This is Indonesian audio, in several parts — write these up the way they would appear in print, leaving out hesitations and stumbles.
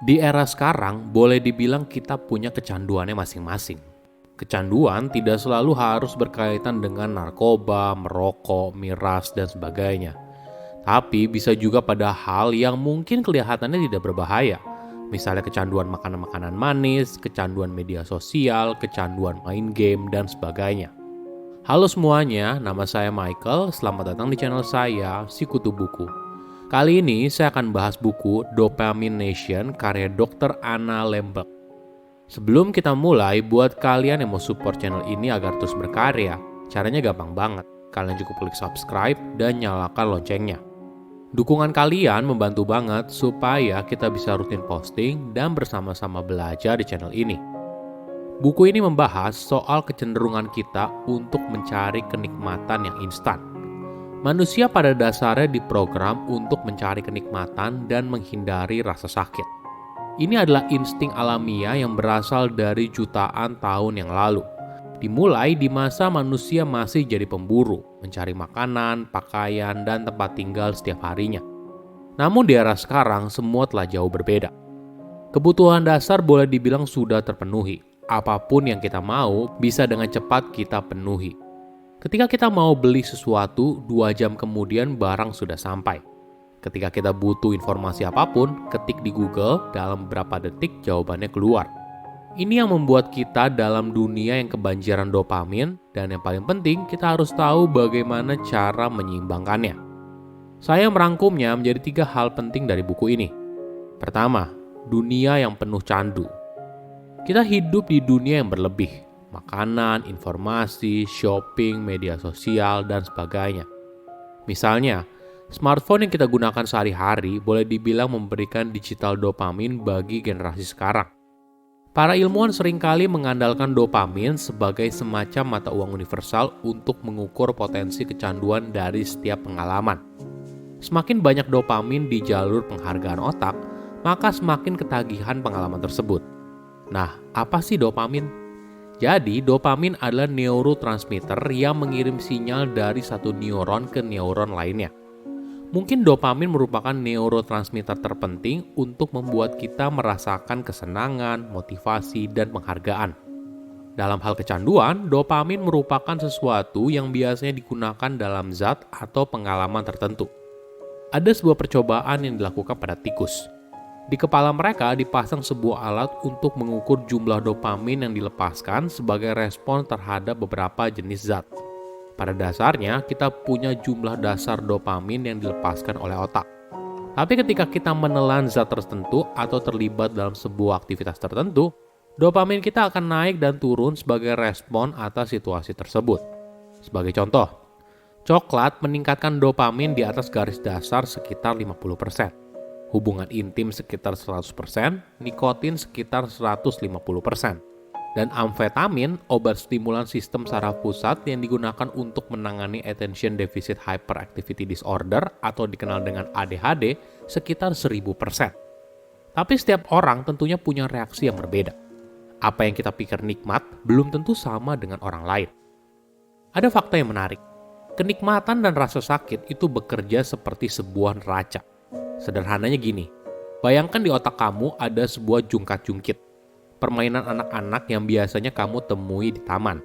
Di era sekarang, boleh dibilang kita punya kecanduannya masing-masing. Kecanduan tidak selalu harus berkaitan dengan narkoba, merokok, miras, dan sebagainya. Tapi bisa juga pada hal yang mungkin kelihatannya tidak berbahaya. Misalnya kecanduan makanan-makanan manis, kecanduan media sosial, kecanduan main game, dan sebagainya. Halo semuanya, nama saya Michael. Selamat datang di channel saya, Sikutu Buku. Kali ini saya akan bahas buku Dopamine Nation karya Dr. Anna Lembke. Sebelum kita mulai, buat kalian yang mau support channel ini agar terus berkarya, caranya gampang banget. Kalian cukup klik subscribe dan nyalakan loncengnya. Dukungan kalian membantu banget supaya kita bisa rutin posting dan bersama-sama belajar di channel ini. Buku ini membahas soal kecenderungan kita untuk mencari kenikmatan yang instan. Manusia pada dasarnya diprogram untuk mencari kenikmatan dan menghindari rasa sakit. Ini adalah insting alamiah yang berasal dari jutaan tahun yang lalu. Dimulai di masa manusia masih jadi pemburu, mencari makanan, pakaian, dan tempat tinggal setiap harinya. Namun di era sekarang, semua telah jauh berbeda. Kebutuhan dasar boleh dibilang sudah terpenuhi. Apapun yang kita mau, bisa dengan cepat kita penuhi. Ketika kita mau beli sesuatu, 2 jam kemudian barang sudah sampai. Ketika kita butuh informasi apapun, ketik di Google, dalam beberapa detik jawabannya keluar. Ini yang membuat kita dalam dunia yang kebanjiran dopamin, dan yang paling penting kita harus tahu bagaimana cara menyeimbangkannya. Saya merangkumnya menjadi 3 hal penting dari buku ini. Pertama, dunia yang penuh candu. Kita hidup di dunia yang berlebih. Makanan, informasi, shopping, media sosial, dan sebagainya. Misalnya, smartphone yang kita gunakan sehari-hari boleh dibilang memberikan digital dopamin bagi generasi sekarang. Para ilmuwan seringkali mengandalkan dopamin sebagai semacam mata uang universal untuk mengukur potensi kecanduan dari setiap pengalaman. Semakin banyak dopamin di jalur penghargaan otak, maka semakin ketagihan pengalaman tersebut. Nah, apa sih dopamin? Jadi, dopamin adalah neurotransmitter yang mengirim sinyal dari satu neuron ke neuron lainnya. Mungkin dopamin merupakan neurotransmitter terpenting untuk membuat kita merasakan kesenangan, motivasi, dan penghargaan. Dalam hal kecanduan, dopamin merupakan sesuatu yang biasanya digunakan dalam zat atau pengalaman tertentu. Ada sebuah percobaan yang dilakukan pada tikus. Di kepala mereka dipasang sebuah alat untuk mengukur jumlah dopamin yang dilepaskan sebagai respon terhadap beberapa jenis zat. Pada dasarnya, kita punya jumlah dasar dopamin yang dilepaskan oleh otak. Tapi ketika kita menelan zat tertentu atau terlibat dalam sebuah aktivitas tertentu, dopamin kita akan naik dan turun sebagai respon atas situasi tersebut. Sebagai contoh, coklat meningkatkan dopamin di atas garis dasar sekitar 50%. Hubungan intim sekitar 100%, nikotin sekitar 150%. Dan amfetamin, obat stimulan sistem saraf pusat yang digunakan untuk menangani Attention Deficit Hyperactivity Disorder atau dikenal dengan ADHD, sekitar 1000%. Tapi setiap orang tentunya punya reaksi yang berbeda. Apa yang kita pikir nikmat belum tentu sama dengan orang lain. Ada fakta yang menarik. Kenikmatan dan rasa sakit itu bekerja seperti sebuah neraca. Sederhananya gini, bayangkan di otak kamu ada sebuah jungkat-jungkit, permainan anak-anak yang biasanya kamu temui di taman.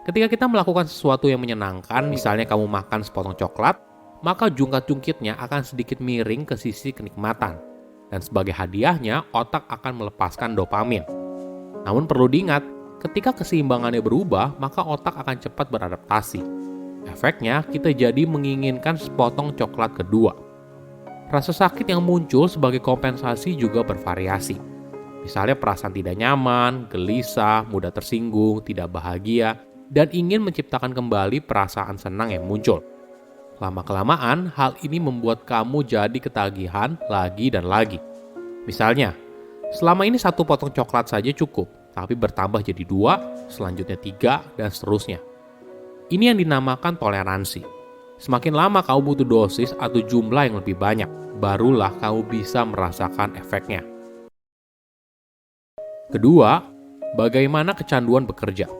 Ketika kita melakukan sesuatu yang menyenangkan, misalnya kamu makan sepotong coklat, maka jungkat-jungkitnya akan sedikit miring ke sisi kenikmatan. Dan sebagai hadiahnya, otak akan melepaskan dopamin. Namun perlu diingat, ketika keseimbangannya berubah, maka otak akan cepat beradaptasi. Efeknya, kita jadi menginginkan sepotong coklat kedua. Rasa sakit yang muncul sebagai kompensasi juga bervariasi. Misalnya perasaan tidak nyaman, gelisah, mudah tersinggung, tidak bahagia, dan ingin menciptakan kembali perasaan senang yang muncul. Lama-kelamaan, hal ini membuat kamu jadi ketagihan lagi dan lagi. Misalnya, selama ini 1 potong coklat saja cukup, tapi bertambah jadi 2, selanjutnya 3, dan seterusnya. Ini yang dinamakan toleransi. Semakin lama kamu butuh dosis atau jumlah yang lebih banyak, barulah kamu bisa merasakan efeknya. Kedua, bagaimana kecanduan bekerja.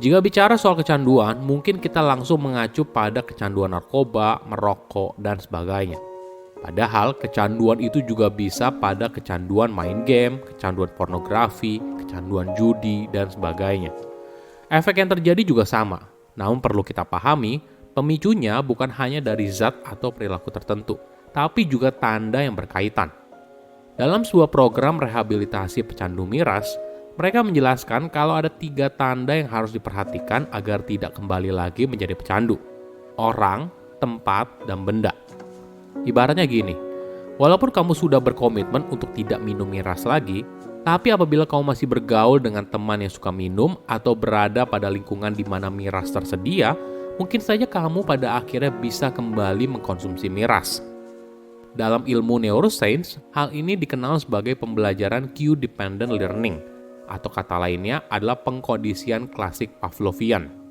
Jika bicara soal kecanduan, mungkin kita langsung mengacu pada kecanduan narkoba, merokok, dan sebagainya. Padahal kecanduan itu juga bisa pada kecanduan main game, kecanduan pornografi, kecanduan judi, dan sebagainya. Efek yang terjadi juga sama, namun perlu kita pahami, pemicunya bukan hanya dari zat atau perilaku tertentu, tapi juga tanda yang berkaitan. Dalam sebuah program rehabilitasi pecandu miras, mereka menjelaskan kalau ada 3 tanda yang harus diperhatikan agar tidak kembali lagi menjadi pecandu. Orang, tempat, dan benda. Ibaratnya gini, walaupun kamu sudah berkomitmen untuk tidak minum miras lagi, tapi apabila kamu masih bergaul dengan teman yang suka minum atau berada pada lingkungan di mana miras tersedia, mungkin saja kamu pada akhirnya bisa kembali mengkonsumsi miras. Dalam ilmu neuroscience, hal ini dikenal sebagai pembelajaran cue-dependent learning, atau kata lainnya adalah pengkondisian klasik Pavlovian.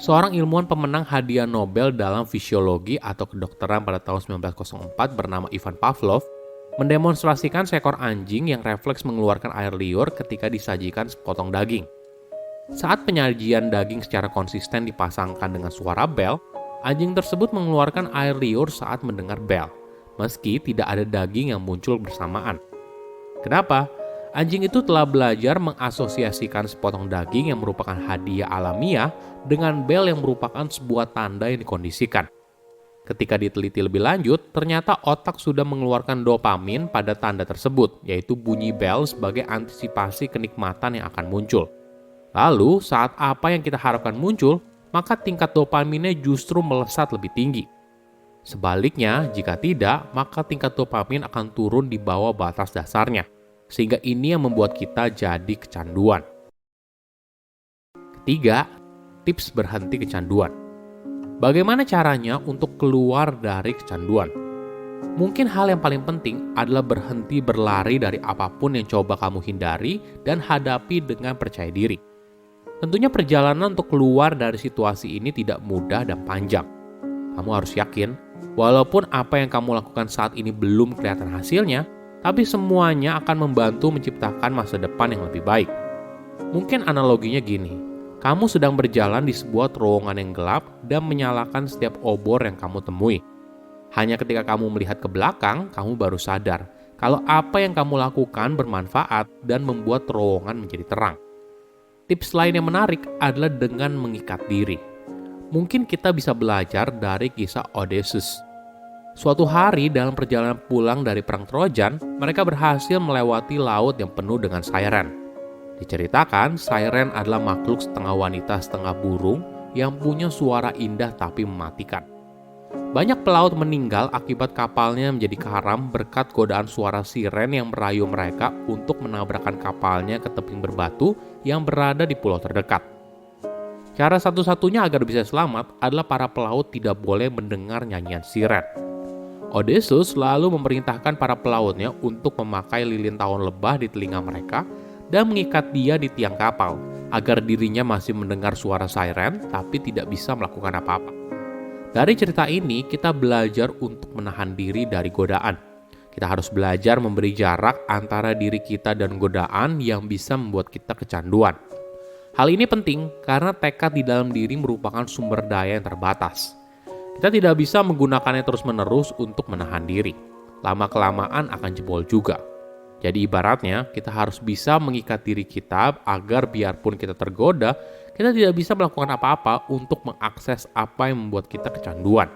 Seorang ilmuwan pemenang hadiah Nobel dalam fisiologi atau kedokteran pada tahun 1904 bernama Ivan Pavlov mendemonstrasikan seekor anjing yang refleks mengeluarkan air liur ketika disajikan sepotong daging. Saat penyajian daging secara konsisten dipasangkan dengan suara bel, anjing tersebut mengeluarkan air liur saat mendengar bel, meski tidak ada daging yang muncul bersamaan. Kenapa? Anjing itu telah belajar mengasosiasikan sepotong daging yang merupakan hadiah alamiah dengan bel yang merupakan sebuah tanda yang dikondisikan. Ketika diteliti lebih lanjut, ternyata otak sudah mengeluarkan dopamin pada tanda tersebut, yaitu bunyi bel sebagai antisipasi kenikmatan yang akan muncul. Lalu, saat apa yang kita harapkan muncul, maka tingkat dopaminnya justru melesat lebih tinggi. Sebaliknya, jika tidak, maka tingkat dopamin akan turun di bawah batas dasarnya. Sehingga ini yang membuat kita jadi kecanduan. Ketiga, tips berhenti kecanduan. Bagaimana caranya untuk keluar dari kecanduan? Mungkin hal yang paling penting adalah berhenti berlari dari apapun yang coba kamu hindari dan hadapi dengan percaya diri. Tentunya perjalanan untuk keluar dari situasi ini tidak mudah dan panjang. Kamu harus yakin, walaupun apa yang kamu lakukan saat ini belum kelihatan hasilnya, tapi semuanya akan membantu menciptakan masa depan yang lebih baik. Mungkin analoginya gini, kamu sedang berjalan di sebuah terowongan yang gelap dan menyalakan setiap obor yang kamu temui. Hanya ketika kamu melihat ke belakang, kamu baru sadar kalau apa yang kamu lakukan bermanfaat dan membuat terowongan menjadi terang. Tips lain yang menarik adalah dengan mengikat diri. Mungkin kita bisa belajar dari kisah Odysseus. Suatu hari dalam perjalanan pulang dari perang Trojan, mereka berhasil melewati laut yang penuh dengan siren. Diceritakan, siren adalah makhluk setengah wanita setengah burung yang punya suara indah tapi mematikan. Banyak pelaut meninggal akibat kapalnya menjadi karam berkat godaan suara siren yang merayu mereka untuk menabrakkan kapalnya ke tebing berbatu yang berada di pulau terdekat. Cara satu-satunya agar bisa selamat adalah para pelaut tidak boleh mendengar nyanyian siren. Odysseus lalu memerintahkan para pelautnya untuk memakai lilin tahun lebah di telinga mereka dan mengikat dia di tiang kapal agar dirinya masih mendengar suara siren tapi tidak bisa melakukan apa-apa. Dari cerita ini kita belajar untuk menahan diri dari godaan. Kita harus belajar memberi jarak antara diri kita dan godaan yang bisa membuat kita kecanduan. Hal ini penting karena tekad di dalam diri merupakan sumber daya yang terbatas. Kita tidak bisa menggunakannya terus-menerus untuk menahan diri. Lama-kelamaan akan jebol juga. Jadi ibaratnya kita harus bisa mengikat diri kita agar biarpun kita tergoda, kita tidak bisa melakukan apa-apa untuk mengakses apa yang membuat kita kecanduan.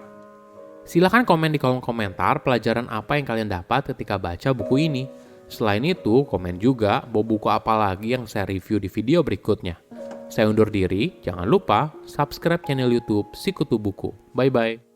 Silahkan komen di kolom komentar pelajaran apa yang kalian dapat ketika baca buku ini. Selain itu, komen juga bahwa buku apa lagi yang saya review di video berikutnya. Saya undur diri, jangan lupa subscribe channel YouTube Sikutu Buku. Bye-bye.